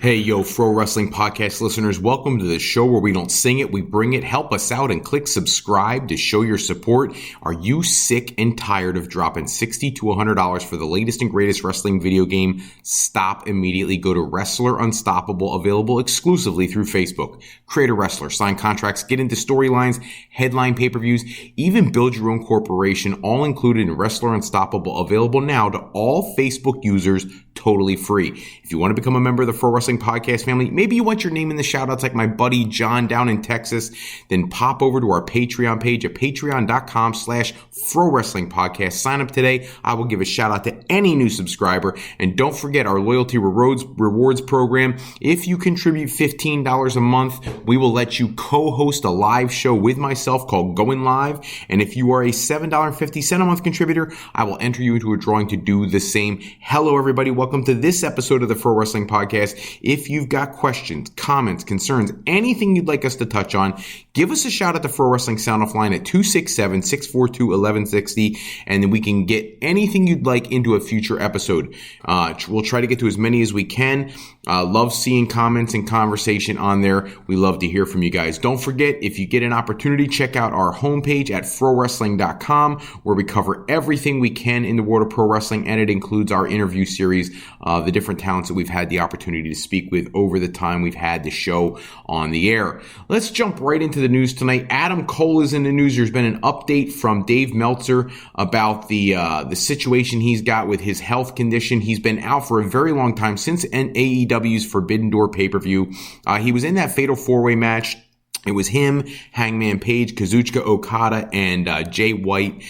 Hey, yo, Fro Wrestling Podcast listeners, welcome to the show where we don't sing it, we bring it. Help us out and click subscribe to show your support. Are you sick and tired of dropping $60 to $100 for the latest and greatest wrestling video game? Stop immediately. Go to Wrestler Unstoppable, available exclusively through Facebook. Create a wrestler, sign contracts, get into storylines, headline pay-per-views, even build your own corporation, all included in Wrestler Unstoppable, available now to all Facebook users, totally free. If you want to become a member of the Fro Wrestling Podcast family, maybe you want your name in the shout-outs like my buddy John down in Texas, then pop over to our Patreon page at patreon.com/Fro Wrestling Podcast. Sign up today. I will give a shout-out to any new subscriber. And don't forget our loyalty rewards program. If you contribute $15 a month, we will let you co-host a live show with myself called Going Live. And if you are a $7.50 a month contributor, I will enter you into a drawing to do the same. Hello, everybody. Welcome to this episode of the Fro Wrestling Podcast. If you've got questions, comments, concerns, anything you'd like us to touch on, give us a shout at the Fro Wrestling Sound Off line at 267-642-1160, and then we can get anything you'd like into a future episode. We'll try to get to as many as we can. Love seeing comments and conversation on there. We love to hear from you guys. Don't forget, if you get an opportunity, check out our homepage at frowrestling.com, where we cover everything we can in the world of pro wrestling, and it includes our interview series, the different talents that we've had the opportunity to speak with over the time we've had the show on the air. Let's jump right into the news tonight. Adam Cole is in the news. There's been an update from Dave Meltzer about the situation he's got with his health condition. He's been out for a very long time, since AEW's Forbidden Door pay-per-view. He was in that Fatal 4-Way match. It was him, Hangman Page, Kazuchika Okada, and Jay White.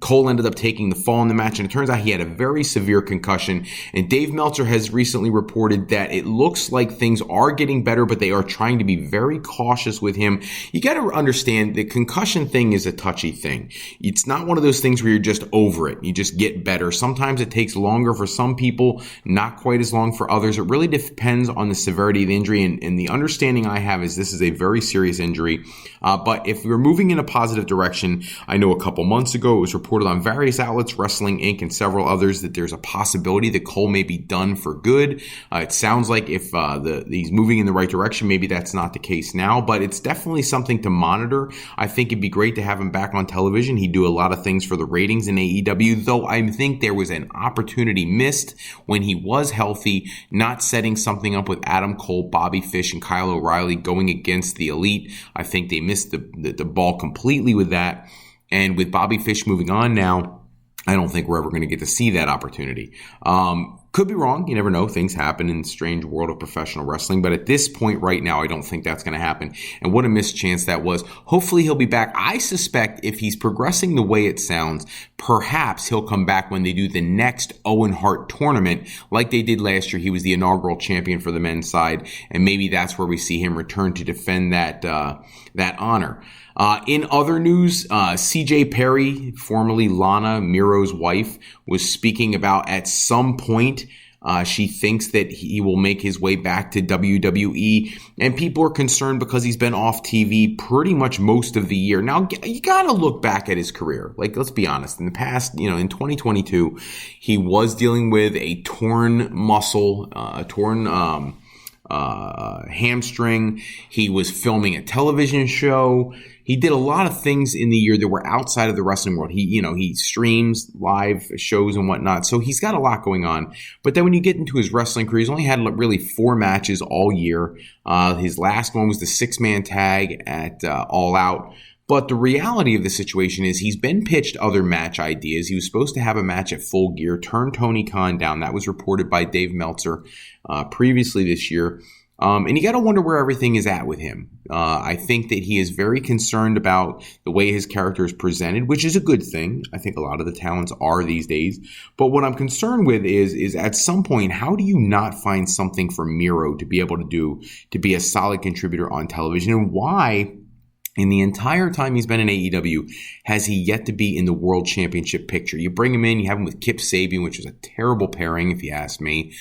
Cole ended up taking the fall in the match, and it turns out he had a very severe concussion. And Dave Meltzer has recently reported that it looks like things are getting better, but they are trying to be very cautious with him. You got to understand, the concussion thing is a touchy thing. It's not one of those things where you're just over it. You just get better. Sometimes it takes longer for some people, not quite as long for others. It really depends on the severity of the injury, and the understanding I have is this is a very serious injury. But if we're moving in a positive direction, I know a couple months ago it was reported on various outlets, Wrestling Inc. and several others, that there's a possibility that Cole may be done for good. It sounds like if he's moving in the right direction, maybe that's not the case now, but it's definitely something to monitor. I think it'd be great to have him back on television. He'd do a lot of things for the ratings in AEW, though I think there was an opportunity missed when he was healthy, not setting something up with Adam Cole, Bobby Fish, and Kyle O'Reilly going against the Elite. I think they missed the ball completely with that. And with Bobby Fish moving on now, I don't think we're ever going to get to see that opportunity. Could be wrong. You never know. Things happen in the strange world of professional wrestling. But at this point right now, I don't think that's going to happen. And what a missed chance that was. Hopefully he'll be back. I suspect if he's progressing the way it sounds, perhaps he'll come back when they do the next Owen Hart tournament like they did last year. He was the inaugural champion for the men's side. And maybe that's where we see him return to defend that honor. In other news, CJ Perry, formerly Lana, Miro's wife, was speaking about at some point she thinks that he will make his way back to WWE, and people are concerned because he's been off TV pretty much most of the year. Now, you gotta look back at his career. Like, let's be honest. In the past, in 2022, he was dealing with a torn muscle, hamstring. He was filming a television show. He did a lot of things in the year that were outside of the wrestling world. He streams live shows and whatnot. So he's got a lot going on. But then when you get into his wrestling career, he's only had really 4 matches all year. His last one was the 6-man tag at All Out. But the reality of the situation is he's been pitched other match ideas. He was supposed to have a match at Full Gear, turned Tony Khan down. That was reported by Dave Meltzer previously this year. And you got to wonder where everything is at with him. I think that he is very concerned about the way his character is presented, which is a good thing. I think a lot of the talents are these days. But what I'm concerned with is at some point, how do you not find something for Miro to be able to do to be a solid contributor on television? And why, in the entire time he's been in AEW, has he yet to be in the World Championship picture? You bring him in, you have him with Kip Sabian, which was a terrible pairing, if you ask me.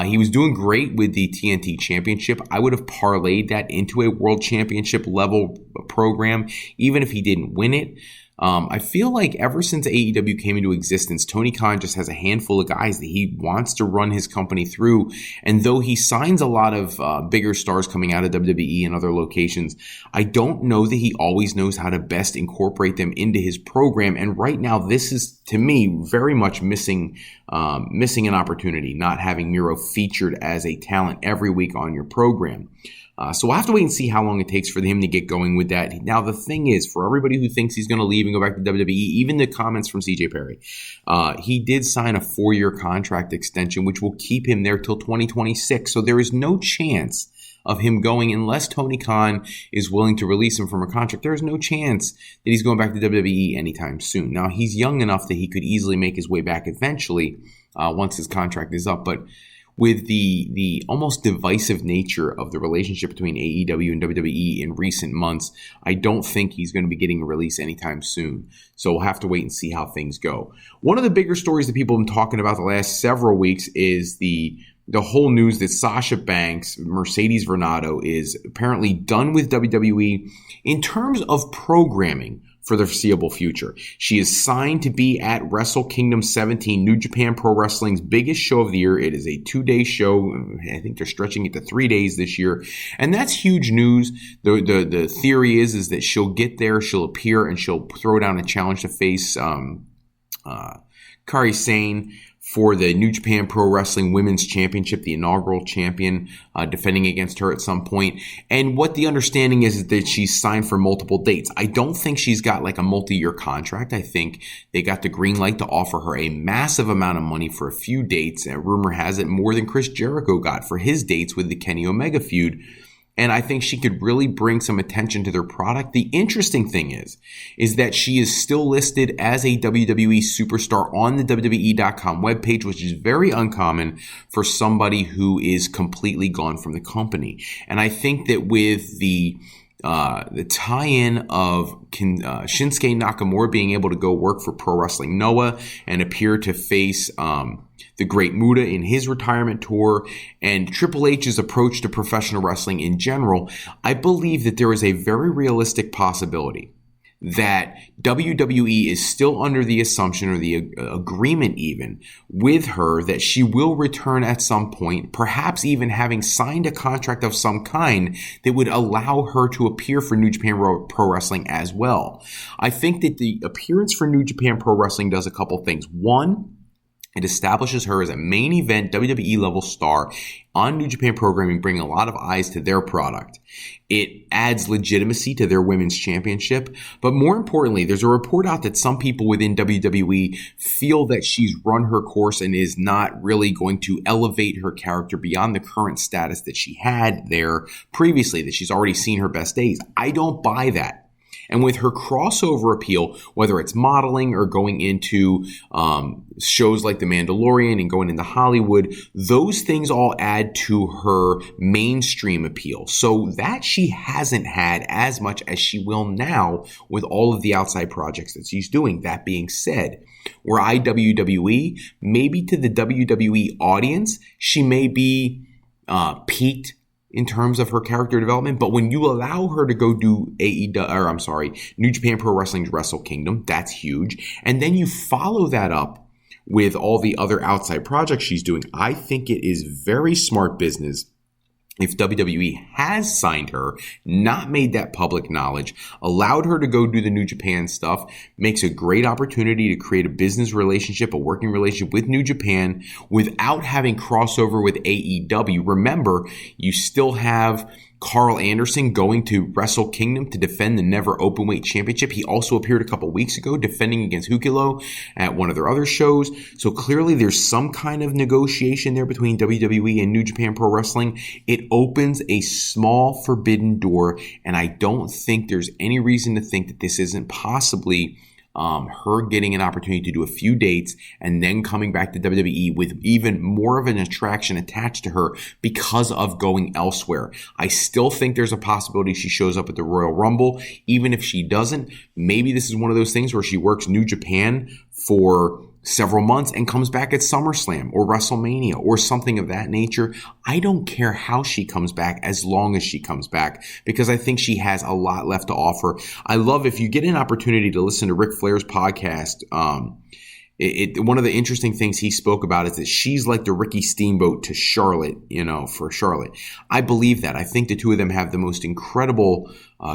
He was doing great with the TNT Championship. I would have parlayed that into a World Championship level program, even if he didn't win it. I feel like ever since AEW came into existence, Tony Khan just has a handful of guys that he wants to run his company through. And though he signs a lot of bigger stars coming out of WWE and other locations, I don't know that he always knows how to best incorporate them into his program. And right now, this is, to me, very much missing an opportunity, not having Miro featured as a talent every week on your program. So we'll have to wait and see how long it takes for him to get going with that. Now, the thing is, for everybody who thinks he's going to leave and go back to WWE, even the comments from CJ Perry, he did sign a 4-year contract extension, which will keep him there till 2026. So there is no chance of him going unless Tony Khan is willing to release him from a contract. There is no chance that he's going back to WWE anytime soon. Now, he's young enough that he could easily make his way back eventually once his contract is up, but with the almost divisive nature of the relationship between AEW and WWE in recent months, I don't think he's going to be getting a release anytime soon. So we'll have to wait and see how things go. One of the bigger stories that people have been talking about the last several weeks is the whole news that Sasha Banks, Mercedes Varnado, is apparently done with WWE in terms of programming for the foreseeable future. She is signed to be at Wrestle Kingdom 17, New Japan Pro Wrestling's biggest show of the year. It is a 2-day show. I think they're stretching it to 3 days this year. And that's huge news. The theory is that she'll get there, she'll appear, and she'll throw down a challenge to face Kairi Sane for the New Japan Pro Wrestling Women's Championship, the inaugural champion, defending against her at some point. And what the understanding is that she's signed for multiple dates. I don't think she's got like a multi-year contract. I think they got the green light to offer her a massive amount of money for a few dates. And rumor has it more than Chris Jericho got for his dates with the Kenny Omega feud. And I think she could really bring some attention to their product. The interesting thing is that she is still listed as a WWE superstar on the WWE.com webpage, which is very uncommon for somebody who is completely gone from the company. And I think that with the tie-in of Shinsuke Nakamura being able to go work for Pro Wrestling Noah and appear to face the Great Muta in his retirement tour, and Triple H's approach to professional wrestling in general, I believe that there is a very realistic possibility that WWE is still under the assumption or the agreement even with her that she will return at some point, perhaps even having signed a contract of some kind that would allow her to appear for New Japan Pro Wrestling as well. I think that the appearance for New Japan Pro Wrestling does a couple things. One, it establishes her as a main event WWE level star on New Japan programming, bringing a lot of eyes to their product. It adds legitimacy to their women's championship. But more importantly, there's a report out that some people within WWE feel that she's run her course and is not really going to elevate her character beyond the current status that she had there previously, that she's already seen her best days. I don't buy that. And with her crossover appeal, whether it's modeling or going into shows like The Mandalorian and going into Hollywood, those things all add to her mainstream appeal. So that she hasn't had as much as she will now with all of the outside projects that she's doing. That being said, where WWE, maybe to the WWE audience, she may be peaked in terms of her character development, but when you allow her to go do New Japan Pro Wrestling's Wrestle Kingdom, that's huge. And then you follow that up with all the other outside projects she's doing. I think it is very smart business if WWE has signed her, not made that public knowledge, allowed her to go do the New Japan stuff, makes a great opportunity to create a business relationship, a working relationship with New Japan without having crossover with AEW. Remember, you still have Carl Anderson going to Wrestle Kingdom to defend the Never Openweight Championship. He also appeared a couple weeks ago defending against Hukilo at one of their other shows. So clearly there's some kind of negotiation there between WWE and New Japan Pro Wrestling. It opens a small forbidden door, and I don't think there's any reason to think that this isn't possibly her getting an opportunity to do a few dates and then coming back to WWE with even more of an attraction attached to her because of going elsewhere. I still think there's a possibility she shows up at the Royal Rumble. Even if she doesn't, maybe this is one of those things where she works New Japan for several months and comes back at SummerSlam or WrestleMania or something of that nature. I don't care how she comes back as long as she comes back, because I think she has a lot left to offer. I love, if you get an opportunity to listen to Ric Flair's podcast, one of the interesting things he spoke about is that she's like the Ricky Steamboat to Charlotte, for Charlotte. I believe that. I think the two of them have the most incredible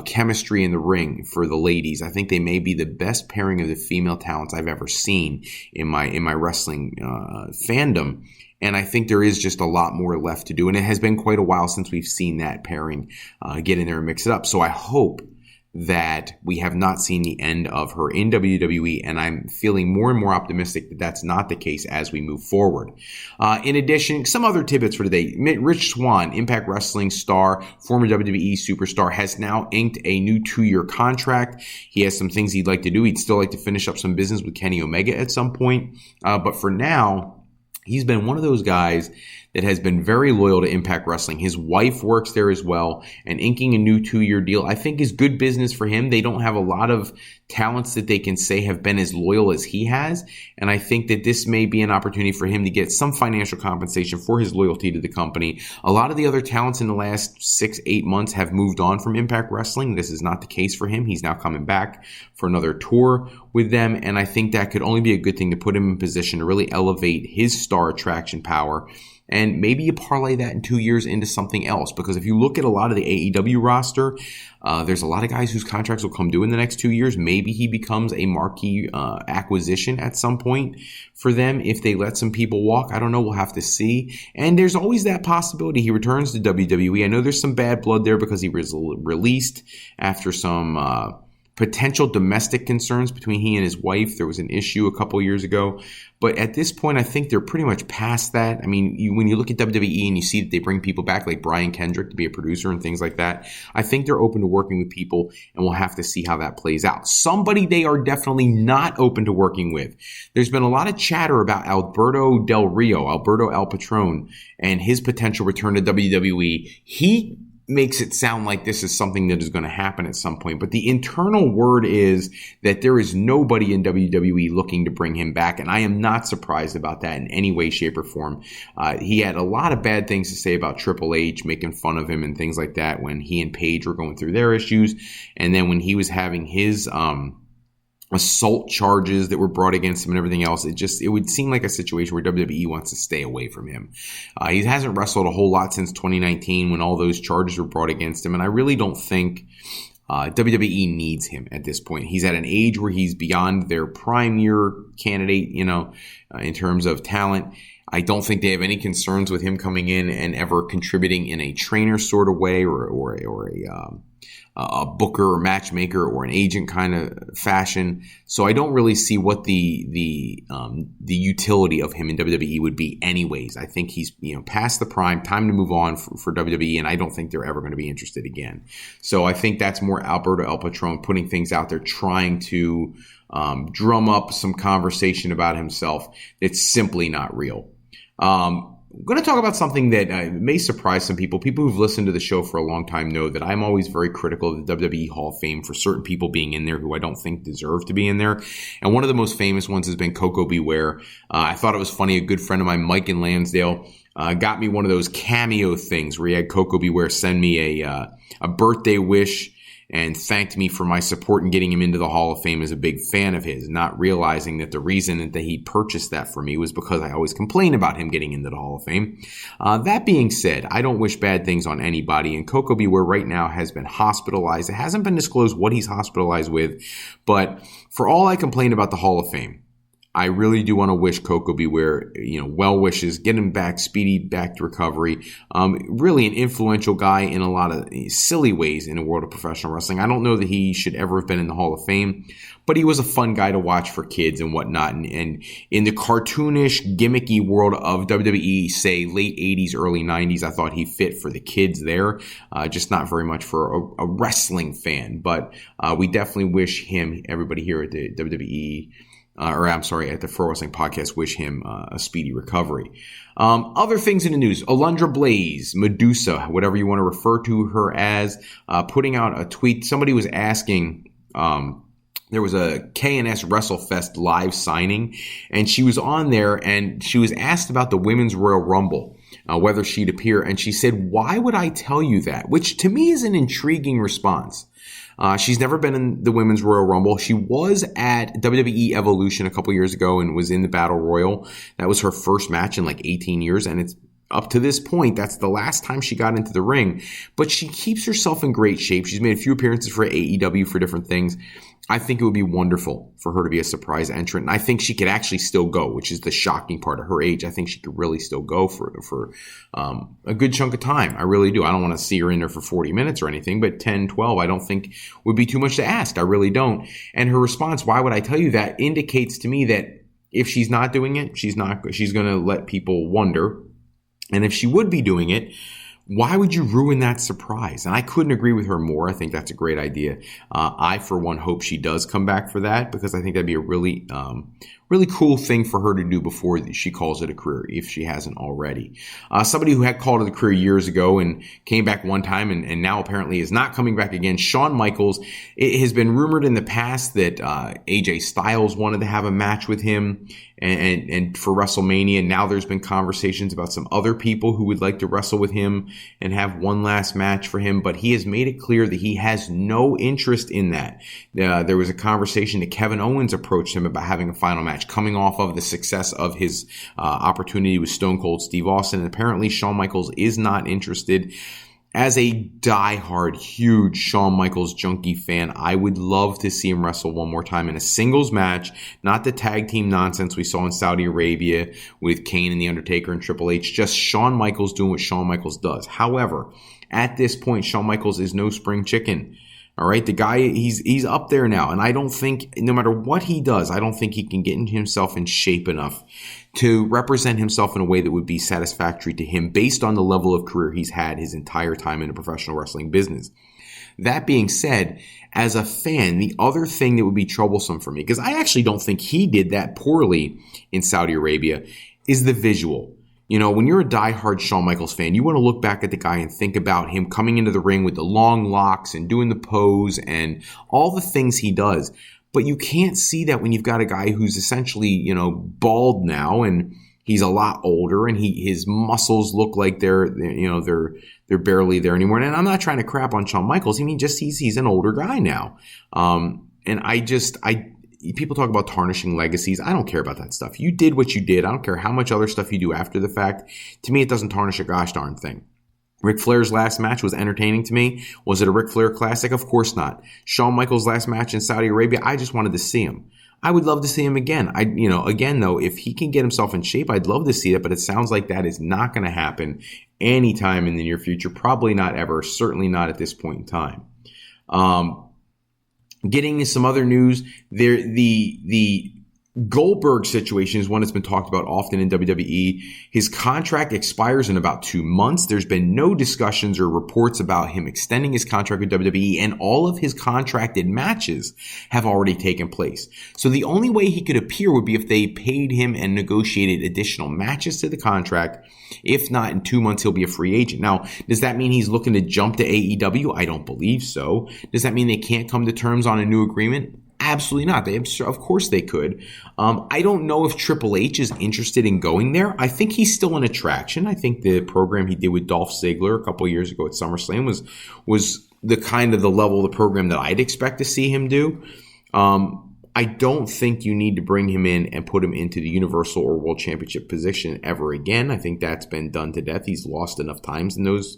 chemistry in the ring for the ladies. I think they may be the best pairing of the female talents I've ever seen in my wrestling fandom. And I think there is just a lot more left to do. And it has been quite a while since we've seen that pairing get in there and mix it up. So I hope that we have not seen the end of her in WWE, and I'm feeling more and more optimistic that that's not the case as we move forward. In addition, some other tidbits for today. Rich Swann, Impact Wrestling star, former WWE superstar, has now inked a new 2-year contract. He has some things he'd like to do. He'd still like to finish up some business with Kenny Omega at some point. But for now, he's been one of those guys that has been very loyal to Impact Wrestling. His wife works there as well, and inking a new 2-year deal, I think, is good business for him. They don't have a lot of talents that they can say have been as loyal as he has, and I think that this may be an opportunity for him to get some financial compensation for his loyalty to the company. A lot of the other talents in the last 6-8 months have moved on from Impact Wrestling. This is not the case for him. He's now coming back for another tour with them, and I think that could only be a good thing to put him in position to really elevate his star attraction power. And maybe you parlay that in 2 years into something else. Because if you look at a lot of the AEW roster, there's a lot of guys whose contracts will come due in the next 2 years. Maybe he becomes a marquee acquisition at some point for them if they let some people walk. I don't know. We'll have to see. And there's always that possibility he returns to WWE. I know there's some bad blood there because he was released after some potential domestic concerns between he and his wife. There was an issue a couple years ago. But at this point, I think they're pretty much past that. I mean, when you look at WWE and you see that they bring people back like Brian Kendrick to be a producer and things like that, I think they're open to working with people, and we'll have to see how that plays out. Somebody they are definitely not open to working with. There's been a lot of chatter about Alberto El Patron, and his potential return to WWE. He makes it sound like this is something that is going to happen at some point. But the internal word is that there is nobody in WWE looking to bring him back. And I am not surprised about that in any way, shape, or form. He had a lot of bad things to say about Triple H, making fun of him and things like that when he and Paige were going through their issues. And then when he was having his assault charges that were brought against him and everything else, it would seem like a situation where WWE wants to stay away from him. He hasn't wrestled a whole lot since 2019 when all those charges were brought against him, and I really don't think WWE needs him at this point. He's at an age where he's beyond their prime year candidate, in terms of talent. I don't think they have any concerns with him coming in and ever contributing in a trainer sort of way or a booker or matchmaker or an agent kind of fashion. So I don't really see what the utility of him in WWE would be anyways. I think he's past the prime, time to move on for WWE, and I don't think they're ever going to be interested again. So I think that's more Alberto El Patron putting things out there, trying to drum up some conversation about himself that's simply not real. I'm going to talk about something that may surprise some people. People who've listened to the show for a long time know that I'm always very critical of the WWE Hall of Fame for certain people being in there who I don't think deserve to be in there. And one of the most famous ones has been Coco Beware. I thought it was funny. A good friend of mine, Mike in Lansdale, got me one of those cameo things where he had Coco Beware send me a birthday wish and thanked me for my support in getting him into the Hall of Fame as a big fan of his, not realizing that the reason that he purchased that for me was because I always complain about him getting into the Hall of Fame. That being said, I don't wish bad things on anybody, and Coco Beware right now has been hospitalized. It hasn't been disclosed what he's hospitalized with, but for all I complain about the Hall of Fame, I really do want to wish Coco Beware, well wishes, get him back, speedy back to recovery. Really an influential guy in a lot of silly ways in the world of professional wrestling. I don't know that he should ever have been in the Hall of Fame, but he was a fun guy to watch for kids and whatnot. And in the cartoonish, gimmicky world of WWE, say late 80s, early 90s, I thought he fit for the kids there, just not very much for a wrestling fan. But we definitely wish him, everybody here at the WWE, at the Pro Wrestling Podcast, wish him a speedy recovery. Other things in the news: Alundra Blayze, Medusa, whatever you want to refer to her as, putting out a tweet. Somebody was asking there was a K&S WrestleFest live signing, and she was on there, and she was asked about the Women's Royal Rumble, whether she'd appear, and she said, "Why would I tell you that?" Which to me is an intriguing response. She's never been in the Women's Royal Rumble. She was at WWE Evolution a couple years ago and was in the Battle Royal. That was her first match in like 18 years, and it's up to this point, that's the last time she got into the ring. But she keeps herself in great shape. She's made a few appearances for AEW for different things. I think it would be wonderful for her to be a surprise entrant. And I think she could actually still go, which is the shocking part of her age. I think she could really still go for a good chunk of time. I really do. I don't want to see her in there for 40 minutes or anything, but 10, 12, I don't think would be too much to ask. I really don't. And her response, "Why would I tell you that?" indicates to me that if she's not doing it, she's going to let people wonder. And if she would be doing it, why would you ruin that surprise? And I couldn't agree with her more. I think that's a great idea. I, for one, hope she does come back for that, because I think that'd be a really cool thing for her to do before she calls it a career, if she hasn't already. Somebody who had called it a career years ago and came back one time and now apparently is not coming back again, Shawn Michaels. It has been rumored in the past that AJ Styles wanted to have a match with him and for WrestleMania. Now there's been conversations about some other people who would like to wrestle with him and have one last match for him, but he has made it clear that he has no interest in that. There was a conversation that Kevin Owens approached him about having a final match, coming off of the success of his opportunity with Stone Cold Steve Austin. And apparently Shawn Michaels is not interested. As a diehard, huge Shawn Michaels junkie fan, I would love to see him wrestle one more time in a singles match, not the tag team nonsense we saw in Saudi Arabia with Kane and The Undertaker and Triple H, just Shawn Michaels doing what Shawn Michaels does. However, at this point, Shawn Michaels is no spring chicken. All right, the guy, he's up there now, and I don't think, no matter what he does, I don't think he can get himself in shape enough to represent himself in a way that would be satisfactory to him based on the level of career he's had his entire time in the professional wrestling business. That being said, as a fan, the other thing that would be troublesome for me, because I actually don't think he did that poorly in Saudi Arabia, is the visual. You know, when you're a diehard Shawn Michaels fan, you want to look back at the guy and think about him coming into the ring with the long locks and doing the pose and all the things he does. But you can't see that when you've got a guy who's essentially, you know, bald now, and he's a lot older, and his muscles look like they're barely there anymore. And I'm not trying to crap on Shawn Michaels. I mean, just he's an older guy now. People talk about tarnishing legacies. I don't care about that stuff. You did what you did. I don't care how much other stuff you do after the fact. To me, it doesn't tarnish a gosh darn thing. Ric Flair's last match was entertaining to me. Was it a Ric Flair classic? Of course not. Shawn Michaels' last match in Saudi Arabia, I just wanted to see him. I would love to see him again. Again though, if he can get himself in shape, I'd love to see it, but it sounds like that is not going to happen anytime in the near future. Probably not ever. Certainly not at this point in time. Getting to some other news, the Goldberg situation is one that's been talked about often in WWE. His contract expires in about 2 months. There's been no discussions or reports about him extending his contract with WWE, and all of his contracted matches have already taken place. So the only way he could appear would be if they paid him and negotiated additional matches to the contract. If not, in 2 months, he'll be a free agent. Now, does that mean he's looking to jump to AEW? I don't believe so. Does that mean they can't come to terms on a new agreement? Absolutely not. Of course they could. I don't know if Triple H is interested in going there. I think he's still an attraction. I think the program he did with Dolph Ziggler a couple of years ago at SummerSlam was the kind of the level of the program that I'd expect to see him do. I don't think you need to bring him in and put him into the Universal or World Championship position ever again. I think that's been done to death. He's lost enough times in those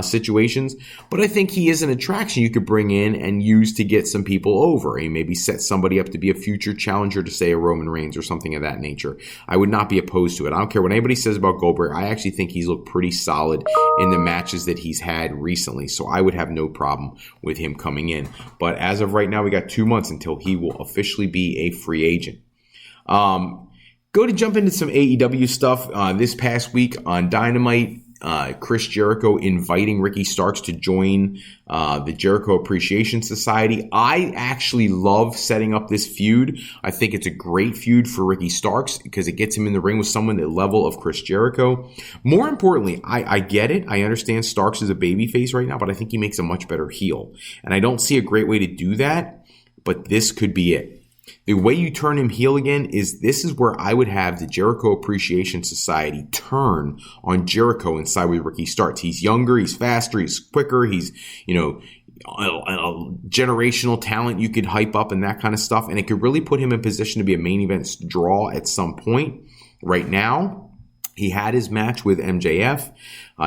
situations. But I think he is an attraction you could bring in and use to get some people over and maybe set somebody up to be a future challenger to, say, a Roman Reigns or something of that nature. I would not be opposed to it. I don't care what anybody says about Goldberg. I actually think he's looked pretty solid in the matches that he's had recently. So I would have no problem with him coming in. But as of right now, we got 2 months until he will officially be a free agent. Go to jump into some AEW stuff. This past week on Dynamite, Chris Jericho inviting Ricky Starks to join the Jericho Appreciation Society. I actually love setting up this feud. I think it's a great feud for Ricky Starks because it gets him in the ring with someone at the level of Chris Jericho. More importantly, I get it. I understand Starks is a babyface right now, but I think he makes a much better heel. And I don't see a great way to do that but this could be it. The way you turn him heel again this is where I would have the Jericho Appreciation Society turn on Jericho and side with Ricky Starks. He's younger, he's faster, he's quicker, he's, a generational talent you could hype up and that kind of stuff. And it could really put him in position to be a main event draw at some point. Right now, he had his match with MJF.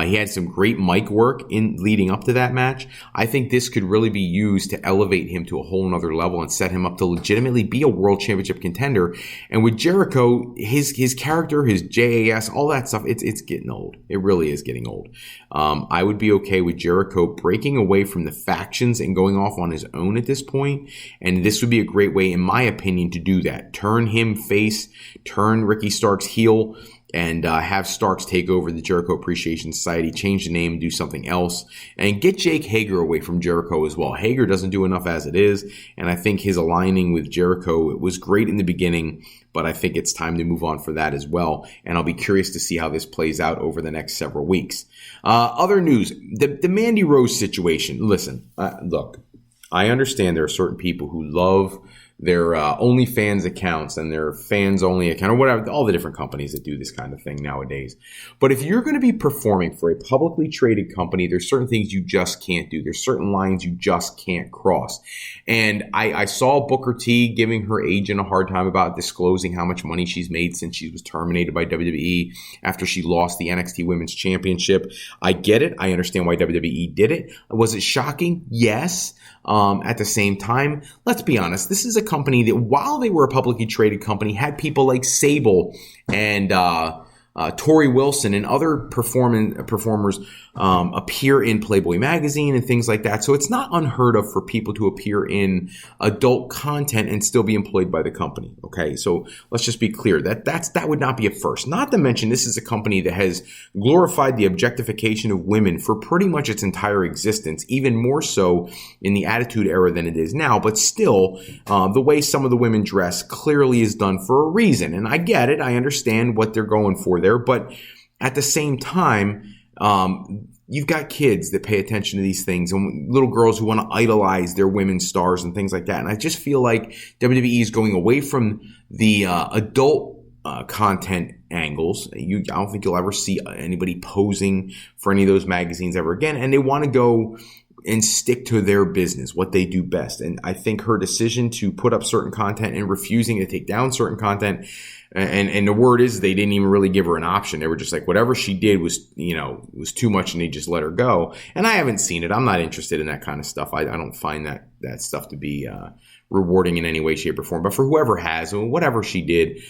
He had some great mic work in leading up to that match. I think this could really be used to elevate him to a whole nother level and set him up to legitimately be a world championship contender. And with Jericho, his character, his JAS, all that stuff, it's getting old. It really is getting old. I would be okay with Jericho breaking away from the factions and going off on his own at this point. And this would be a great way, in my opinion, to do that. Turn him face, turn Ricky Starks heel, and have Starks take over the Jericho Appreciation Society, change the name, do something else, and get Jake Hager away from Jericho as well. Hager doesn't do enough as it is, and I think his aligning with Jericho, it was great in the beginning, but I think it's time to move on for that as well, and I'll be curious to see how this plays out over the next several weeks. Other news, the Mandy Rose situation. Listen, look, I understand there are certain people who love their OnlyFans accounts and their fans only account, or whatever, all the different companies that do this kind of thing nowadays. But if you're going to be performing for a publicly traded company, there's certain things you just can't do. There's certain lines you just can't cross. And I saw Booker T giving her agent a hard time about disclosing how much money she's made since she was terminated by WWE after she lost the NXT Women's Championship. I get it. I understand why WWE did it. Was it shocking? Yes. At the same time, let's be honest, this is a company that, while they were a publicly traded company, had people like Sable and Tori Wilson and other performers appear in Playboy magazine and things like that. So it's not unheard of for people to appear in adult content and still be employed by the company. Okay, so let's just be clear that would not be a first. Not to mention, this is a company that has glorified the objectification of women for pretty much its entire existence, even more so in the Attitude Era than it is now. But still, the way some of the women dress clearly is done for a reason. And I get it. I understand what they're going for there. But at the same time, you've got kids that pay attention to these things and little girls who want to idolize their women's stars and things like that. And I just feel like WWE is going away from the adult content angles. I don't think you'll ever see anybody posing for any of those magazines ever again. And they want to go and stick to their business, what they do best. And I think her decision to put up certain content and refusing to take down certain content, and the word is they didn't even really give her an option. They were just like, whatever she did was too much, and they just let her go. And I haven't seen it. I'm not interested in that kind of stuff. I don't find that stuff to be rewarding in any way, shape, or form. But for whoever has, whatever she did,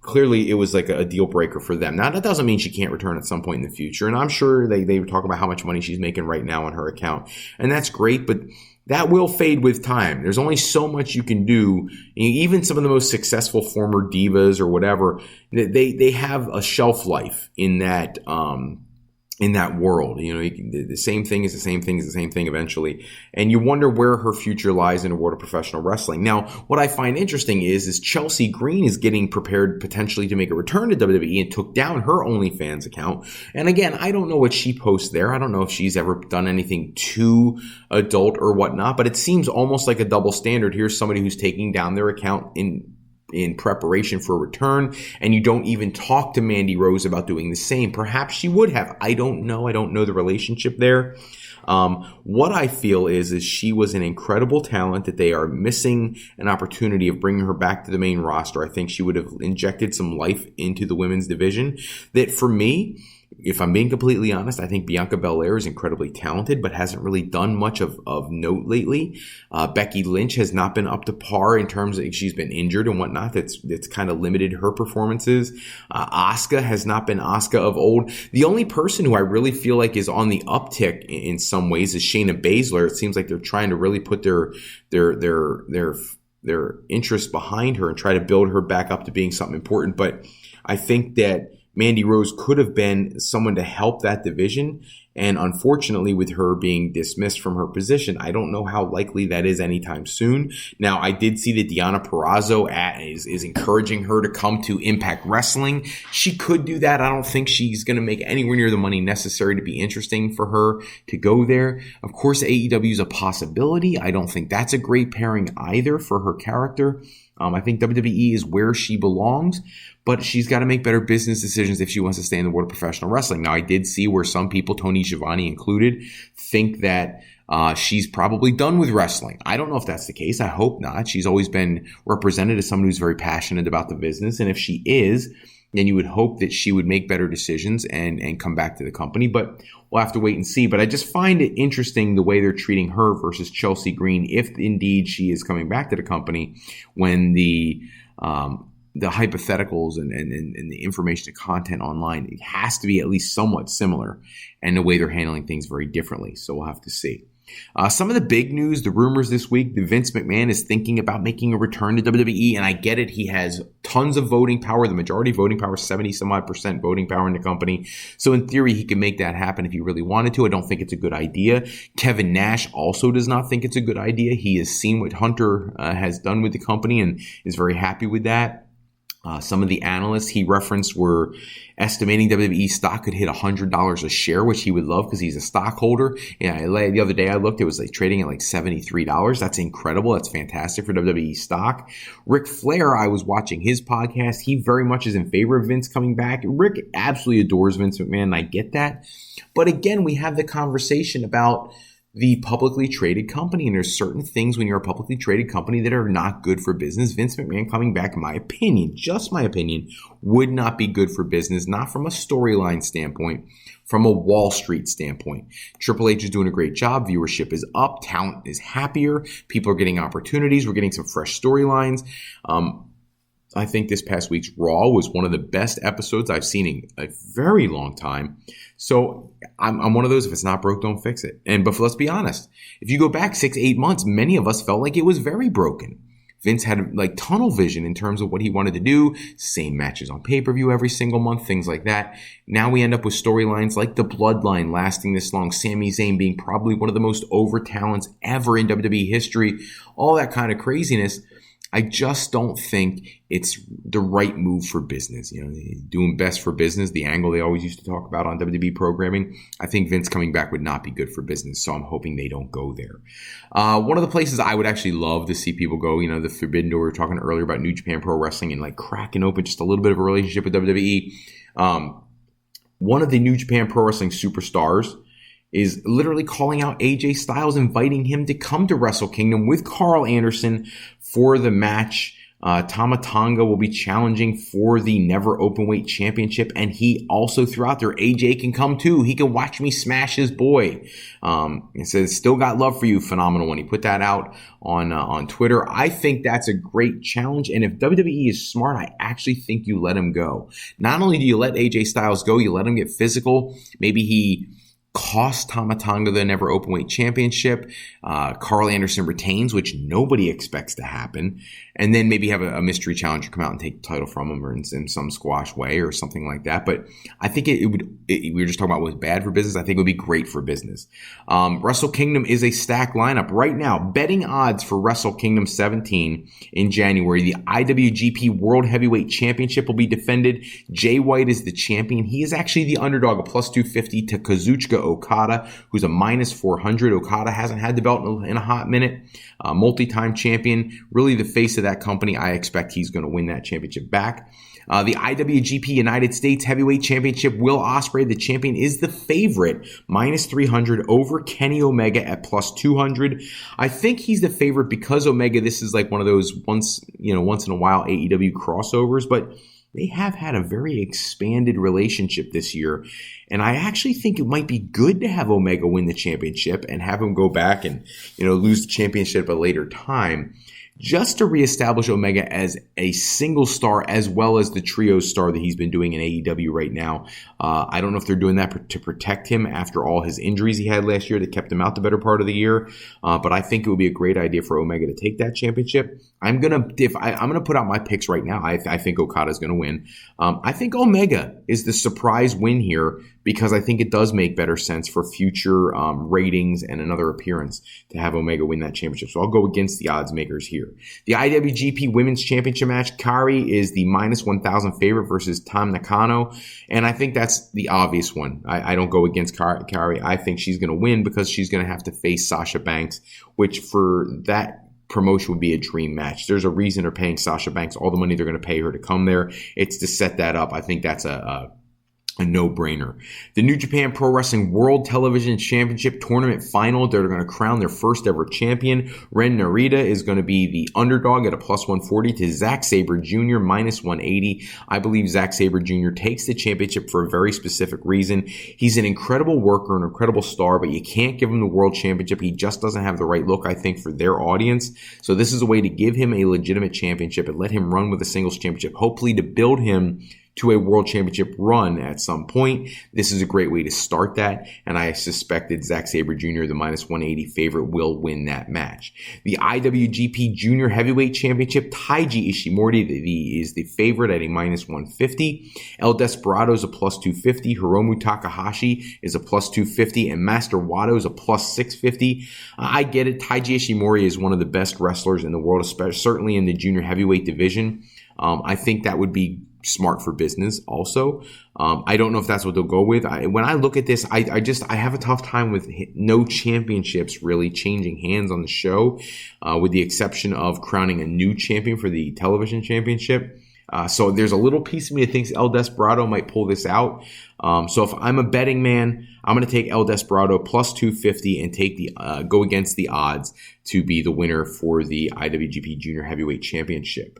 clearly it was like a deal breaker for them. Now, that doesn't mean she can't return at some point in the future. And I'm sure they talk about how much money she's making right now on her account. And that's great, but that will fade with time. There's only so much you can do. Even some of the most successful former divas or whatever, they have a shelf life in that world. The same thing is the same thing is the same thing eventually. And you wonder where her future lies in the world of professional wrestling. Now, what I find interesting is Chelsea Green is getting prepared potentially to make a return to WWE and took down her OnlyFans account. And again, I don't know what she posts there. I don't know if she's ever done anything too adult or whatnot, but it seems almost like a double standard. Here's somebody who's taking down their account in preparation for a return, and you don't even talk to Mandy Rose about doing the same. Perhaps she would have. I don't know. I don't know the relationship there. What I feel is she was an incredible talent that they are missing an opportunity of bringing her back to the main roster. I think she would have injected some life into the women's division that, for me, if I'm being completely honest, I think Bianca Belair is incredibly talented, but hasn't really done much of note lately. Becky Lynch has not been up to par in terms of, she's been injured and whatnot. That's kind of limited her performances. Asuka has not been Asuka of old. The only person who I really feel like is on the uptick in some ways is Shayna Baszler. It seems like they're trying to really put their interest behind her and try to build her back up to being something important. But I think that Mandy Rose could have been someone to help that division. And unfortunately, with her being dismissed from her position, I don't know how likely that is anytime soon. Now, I did see that Deonna Purrazzo is encouraging her to come to Impact Wrestling. She could do that. I don't think she's going to make anywhere near the money necessary to be interesting for her to go there. Of course, AEW is a possibility. I don't think that's a great pairing either for her character. I think WWE is where she belongs, but she's got to make better business decisions if she wants to stay in the world of professional wrestling. Now, I did see where some people, Tony Schiavone included, think that she's probably done with wrestling. I don't know if that's the case. I hope not. She's always been represented as someone who's very passionate about the business, and if she is, then you would hope that she would make better decisions and come back to the company. But we'll have to wait and see. But I just find it interesting the way they're treating her versus Chelsea Green, if indeed she is coming back to the company, when the hypotheticals and the information and content online, it has to be at least somewhat similar, and the way they're handling things very differently. So we'll have to see. Some of the big news, the rumors this week, the Vince McMahon is thinking about making a return to WWE, and I get it. He has tons of voting power, the majority voting power, 70-some-odd% voting power in the company. So in theory, he can make that happen if he really wanted to. I don't think it's a good idea. Kevin Nash also does not think it's a good idea. He has seen what Hunter has done with the company and is very happy with that. Some of the analysts he referenced were estimating WWE stock could hit $100 a share, which he would love because he's a stockholder. And the other day I looked, it was like trading at like $73. That's incredible. That's fantastic for WWE stock. Ric Flair, I was watching his podcast. He very much is in favor of Vince coming back. Rick absolutely adores Vince McMahon, and I get that. But again, we have the conversation about the publicly traded company, and there's certain things when you're a publicly traded company that are not good for business. Vince McMahon coming back, in my opinion, just my opinion, would not be good for business, not from a storyline standpoint, from a Wall Street standpoint. Triple H is doing a great job. Viewership is up. Talent is happier. People are getting opportunities. We're getting some fresh storylines. I think this past week's Raw was one of the best episodes I've seen in a very long time. So I'm one of those, if it's not broke, don't fix it. But let's be honest. If you go back 6-8 months, many of us felt like it was very broken. Vince had like tunnel vision in terms of what he wanted to do. Same matches on pay-per-view every single month, things like that. Now we end up with storylines like the Bloodline lasting this long. Sami Zayn being probably one of the most over talents ever in WWE history. All that kind of craziness. I just don't think it's the right move for business. You know, doing best for business, the angle they always used to talk about on WWE programming. I think Vince coming back would not be good for business, so I'm hoping they don't go there. One of the places I would actually love to see people go, you know, the Forbidden Door. We were talking earlier about New Japan Pro Wrestling and like cracking open just a little bit of a relationship with WWE. One of the New Japan Pro Wrestling superstars is literally calling out AJ Styles, inviting him to come to Wrestle Kingdom with Carl Anderson for the match. Tama Tonga will be challenging for the Never Openweight Championship, and he also threw out there, AJ can come too. He can watch me smash his boy. He says, still got love for you, phenomenal, when he put that out on Twitter. I think that's a great challenge, and if WWE is smart, I actually think you let him go. Not only do you let AJ Styles go, you let him get physical. Maybe he cost Tama Tonga the Never Openweight Championship. Carl Anderson retains, which nobody expects to happen. And then maybe have a mystery challenger come out and take the title from him, or in some squash way or something like that. But I think we were just talking about what was bad for business. I think it would be great for business. Wrestle Kingdom is a stacked lineup right now. Betting odds for Wrestle Kingdom 17 in January. The IWGP World Heavyweight Championship will be defended. Jay White is the champion. He is actually the underdog, a plus 250 to Kazuchika Okada, who's a minus 400. Okada hasn't had the belt in a hot minute. Multi-time champion, really the face of that company. I expect he's going to win that championship back. The IWGP United States Heavyweight Championship, Will Ospreay, the champion, is the favorite, minus 300 over Kenny Omega at plus 200. I think he's the favorite because Omega, this is like one of those once in a while AEW crossovers, but they have had a very expanded relationship this year. And I actually think it might be good to have Omega win the championship and have him go back and, lose the championship at a later time, just to reestablish Omega as a single star as well as the trio star that he's been doing in AEW right now. I don't know if they're doing that to protect him after all his injuries he had last year that kept him out the better part of the year. But I think it would be a great idea for Omega to take that championship. I'm gonna put out my picks right now. I think Okada's gonna win. I think Omega is the surprise win here because I think it does make better sense for future ratings and another appearance to have Omega win that championship. So I'll go against the odds makers here. The IWGP Women's Championship match, Kairi is the minus 1,000 favorite versus Tam Nakano, and I think that's the obvious one. I don't go against Kairi. I think she's going to win because she's going to have to face Sasha Banks, which for that promotion would be a dream match. There's a reason they're paying Sasha Banks all the money they're going to pay her to come there. It's to set that up. I think that's a no-brainer. The New Japan Pro Wrestling World Television Championship Tournament Final, they're going to crown their first ever champion. Ren Narita is going to be the underdog at a plus 140 to Zack Sabre Jr. minus 180. I believe Zack Sabre Jr. takes the championship for a very specific reason. He's an incredible worker, an incredible star, but you can't give him the world championship. He just doesn't have the right look, I think, for their audience. So this is a way to give him a legitimate championship and let him run with a singles championship, hopefully to build him to a world championship run at some point. This is a great way to start that, and I suspect that Zack Sabre Jr., the minus 180 favorite, will win that match. The IWGP Junior Heavyweight Championship, Taiji Ishimori is the favorite at a minus 150. El Desperado is a plus 250. Hiromu Takahashi is a plus 250, and Master Wato is a plus 650. I get it. Taiji Ishimori is one of the best wrestlers in the world, especially certainly in the junior heavyweight division. I think that would be smart for business also. I don't know if that's what they'll go with. When I look at this, I have a tough time with no championships really changing hands on the show, with the exception of crowning a new champion for the television championship. So there's a little piece of me that thinks El Desperado might pull this out. So if I'm a betting man, I'm going to take El Desperado plus 250 and take go against the odds to be the winner for the IWGP Junior Heavyweight Championship.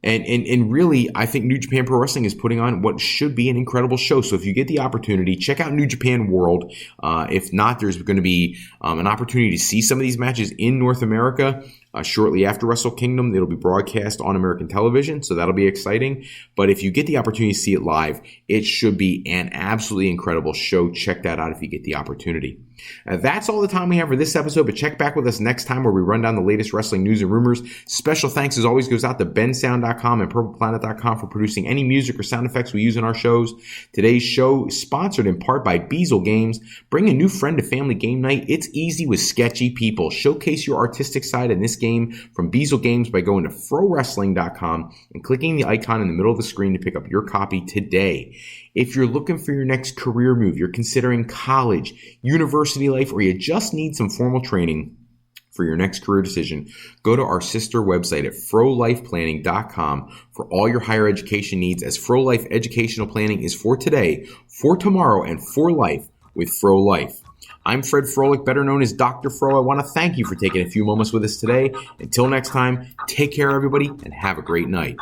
And really, I think New Japan Pro Wrestling is putting on what should be an incredible show. So if you get the opportunity, check out New Japan World. If not, there's going to be an opportunity to see some of these matches in North America shortly after Wrestle Kingdom. It'll be broadcast on American television, so that'll be exciting. But if you get the opportunity to see it live, it should be an absolutely incredible show. Check that out if you get the opportunity. That's all the time we have for this episode, but check back with us next time where we run down the latest wrestling news and rumors. Special thanks as always goes out to bensound.com and purpleplanet.com for producing any music or sound effects we use in our shows. Today's show is sponsored in part by Beazle Games. Bring a new friend to family game night. It's easy with sketchy people. Showcase your artistic side in this game from Beazle Games by going to frowrestling.com and clicking the icon in the middle of the screen to pick up your copy today. If you're looking for your next career move, you're considering college, university life, or you just need some formal training for your next career decision, go to our sister website at frolifeplanning.com for all your higher education needs, as Fro Life educational planning is for today, for tomorrow, and for life with Fro Life. I'm Fred Froelich, better known as Dr. Fro. I want to thank you for taking a few moments with us today. Until next time, take care, everybody, and have a great night.